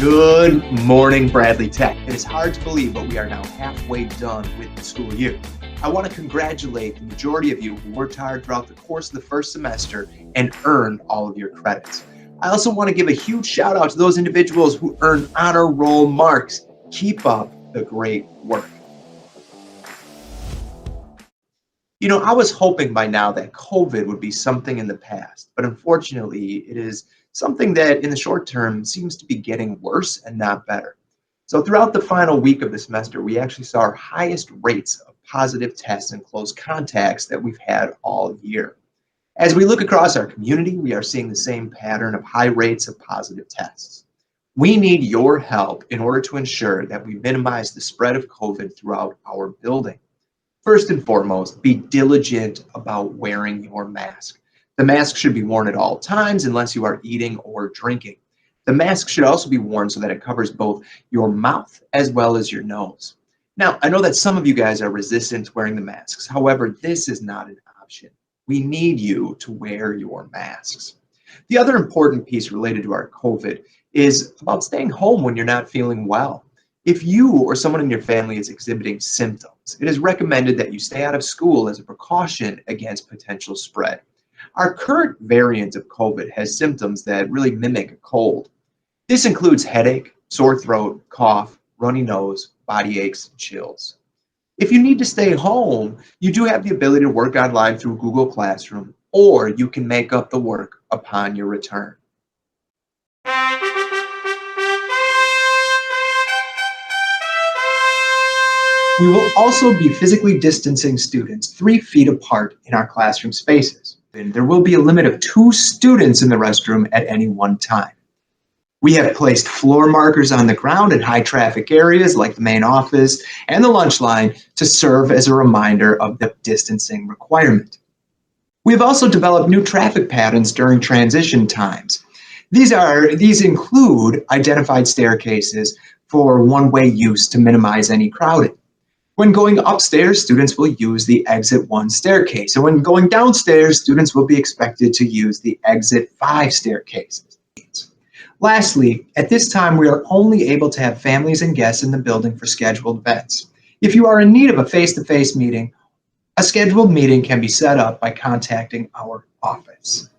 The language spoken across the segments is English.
Good morning, Bradley Tech. It is hard to believe, but we are now halfway done with the school year. I want to congratulate the majority of you who worked hard throughout the course of the first semester and earned all of your credits. I also want to give a huge shout out to those individuals who earned honor roll marks. Keep up the great work. I was hoping by now that COVID would be something in the past, but unfortunately, it is something that in the short term seems to be getting worse and not better. So throughout the final week of the semester, we actually saw our highest rates of positive tests and close contacts that we've had all year. As we look across our community, we are seeing the same pattern of high rates of positive tests. We need your help in order to ensure that we minimize the spread of COVID throughout our building. First and foremost, be diligent about wearing your mask. The mask should be worn at all times unless you are eating or drinking. The mask should also be worn so that it covers both your mouth as well as your nose. Now, I know that some of you guys are resistant to wearing the masks. However, this is not an option. We need you to wear your masks. The other important piece related to our COVID is about staying home when you're not feeling well. If you or someone in your family is exhibiting symptoms, it is recommended that you stay out of school as a precaution against potential spread. Our current variant of COVID has symptoms that really mimic a cold. This includes headache, sore throat, cough, runny nose, body aches, and chills. If you need to stay home, you do have the ability to work online through Google Classroom, or you can make up the work upon your return. We will also be physically distancing students 3 feet apart in our classroom spaces. And there will be a limit of 2 students in the restroom at any one time. We have placed floor markers on the ground in high traffic areas like the main office and the lunch line to serve as a reminder of the distancing requirement. We have also developed new traffic patterns during transition times. These include identified staircases for one-way use to minimize any crowding. When going upstairs, students will use the exit 1 staircase, and when going downstairs, students will be expected to use the exit 5 staircases. Lastly, at this time, we are only able to have families and guests in the building for scheduled events. If you are in need of a face-to-face meeting, a scheduled meeting can be set up by contacting our office.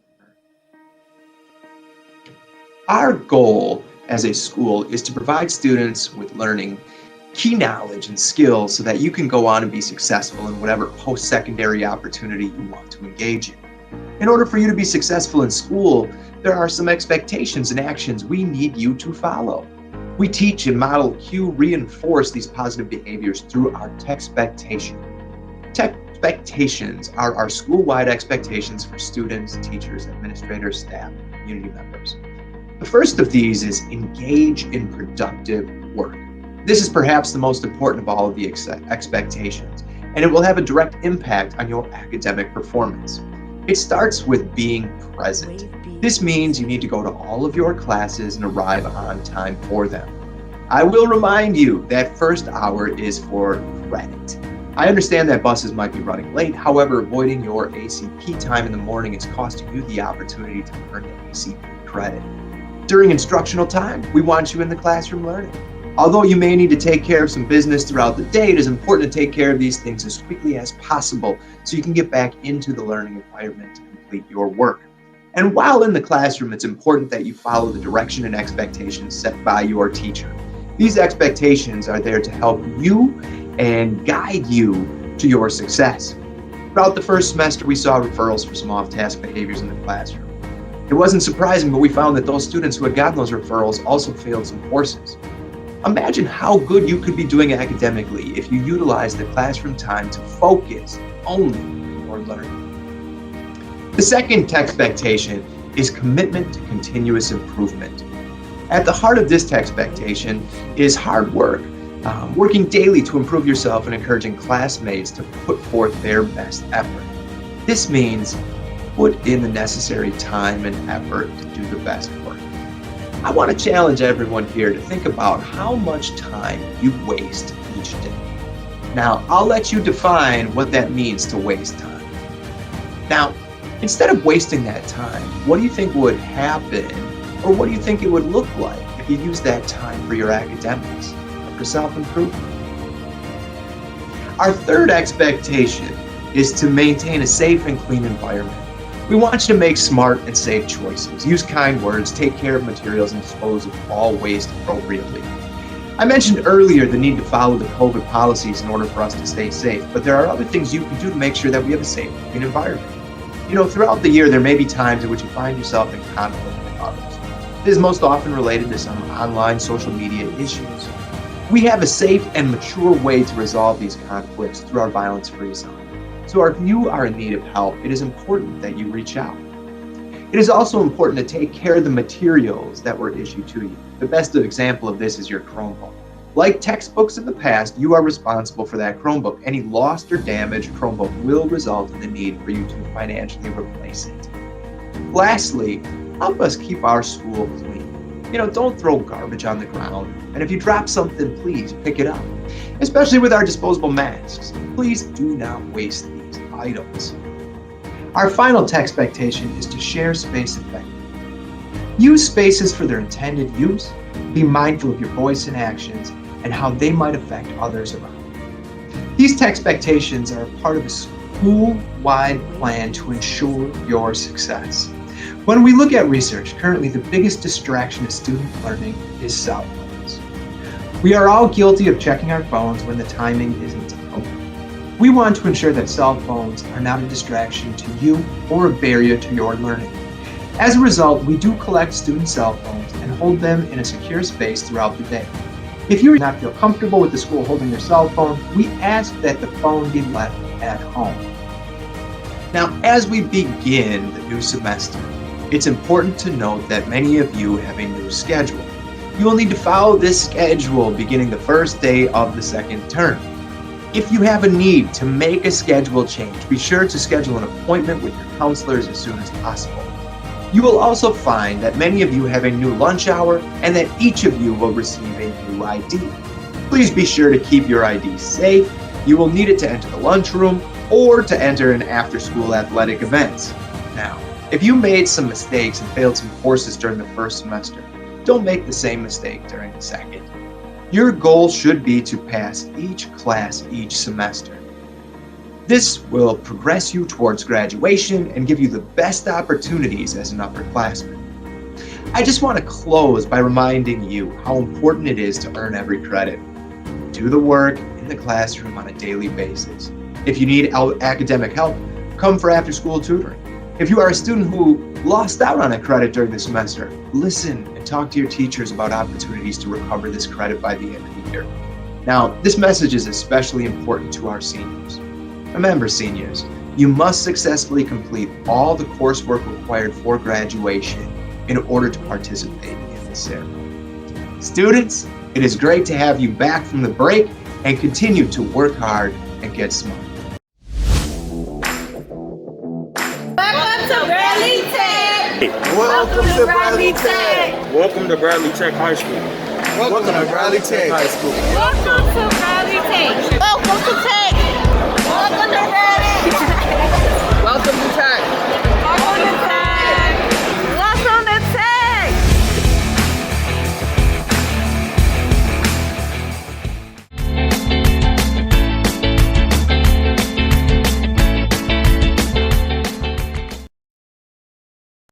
Our goal as a school is to provide students with learning key knowledge and skills so that you can go on and be successful in whatever post-secondary opportunity you want to engage in. In order for you to be successful in school, there are some expectations and actions we need you to follow. We teach and model cue reinforce these positive behaviors through our Techspectation. Techspectations are our school-wide expectations for students, teachers, administrators, staff, and community members. The first of these is engage in productive work. This is perhaps the most important of all of the expectations, and it will have a direct impact on your academic performance. It starts with being present. This means you need to go to all of your classes and arrive on time for them. I will remind you that first hour is for credit. I understand that buses might be running late, however, avoiding your ACP time in the morning is costing you the opportunity to earn the ACP credit. During instructional time, we want you in the classroom learning. Although you may need to take care of some business throughout the day, it is important to take care of these things as quickly as possible so you can get back into the learning environment to complete your work. And while in the classroom, it's important that you follow the direction and expectations set by your teacher. These expectations are there to help you and guide you to your success. Throughout the first semester, we saw referrals for some off-task behaviors in the classroom. It wasn't surprising, but we found that those students who had gotten those referrals also failed some courses. Imagine how good you could be doing academically if you utilize the classroom time to focus only on your learning. The second Techspectation is commitment to continuous improvement. At the heart of this Techspectation is hard work, working daily to improve yourself and encouraging classmates to put forth their best effort. This means put in the necessary time and effort to do the best work. I want to challenge everyone here to think about how much time you waste each day. Now, I'll let you define what that means to waste time. Now, instead of wasting that time, what do you think would happen, or what do you think it would look like if you use that time for your academics, for self-improvement. Our third expectation is to maintain a safe and clean environment. We want you to make smart and safe choices, use kind words, take care of materials, and dispose of all waste appropriately. I mentioned earlier the need to follow the COVID policies in order for us to stay safe, but there are other things you can do to make sure that we have a safe and clean environment. Throughout the year, there may be times in which you find yourself in conflict with others. This is most often related to some online social media issues. We have a safe and mature way to resolve these conflicts through our violence-free zone. So if you are in need of help, it is important that you reach out. It is also important to take care of the materials that were issued to you. The best example of this is your Chromebook. Like textbooks in the past, you are responsible for that Chromebook. Any lost or damaged Chromebook will result in the need for you to financially replace it. Lastly, help us keep our school clean. Don't throw garbage on the ground. And if you drop something, please pick it up. Especially with our disposable masks. Please do not waste these items. Our final expectation is to share space effectively. Use spaces for their intended use. Be mindful of your voice and actions and how they might affect others around you. These expectations are a part of a school-wide plan to ensure your success. When we look at research, currently the biggest distraction of student learning is cell phones. We are all guilty of checking our phones when the timing isn't open. We want to ensure that cell phones are not a distraction to you or a barrier to your learning. As a result, we do collect student cell phones and hold them in a secure space throughout the day. If you do not feel comfortable with the school holding your cell phone, we ask that the phone be left at home. Now, as we begin the new semester, it's important to note that many of you have a new schedule. You will need to follow this schedule beginning the first day of the second term. If you have a need to make a schedule change, be sure to schedule an appointment with your counselors as soon as possible. You will also find that many of you have a new lunch hour and that each of you will receive a new ID. Please be sure to keep your ID safe. You will need it to enter the lunchroom or to enter an after-school athletic events. Now, if you made some mistakes and failed some courses during the first semester, don't make the same mistake during the second. Your goal should be to pass each class each semester. This will progress you towards graduation and give you the best opportunities as an upperclassman. I just want to close by reminding you how important it is to earn every credit. Do the work in the classroom on a daily basis. If you need academic help, come for after-school tutoring. If you are a student who lost out on a credit during the semester, listen and talk to your teachers about opportunities to recover this credit by the end of the year. Now, this message is especially important to our seniors. Remember, seniors, you must successfully complete all the coursework required for graduation in order to participate in the ceremony. Students, it is great to have you back from the break and continue to work hard and get smart. Welcome to Bradley Tech. Welcome to Bradley Tech. Welcome to Bradley Tech High School. Welcome to Bradley Tech High School. Welcome to Bradley Tech. Welcome to Tech. Welcome to Bradley. Welcome to Tech.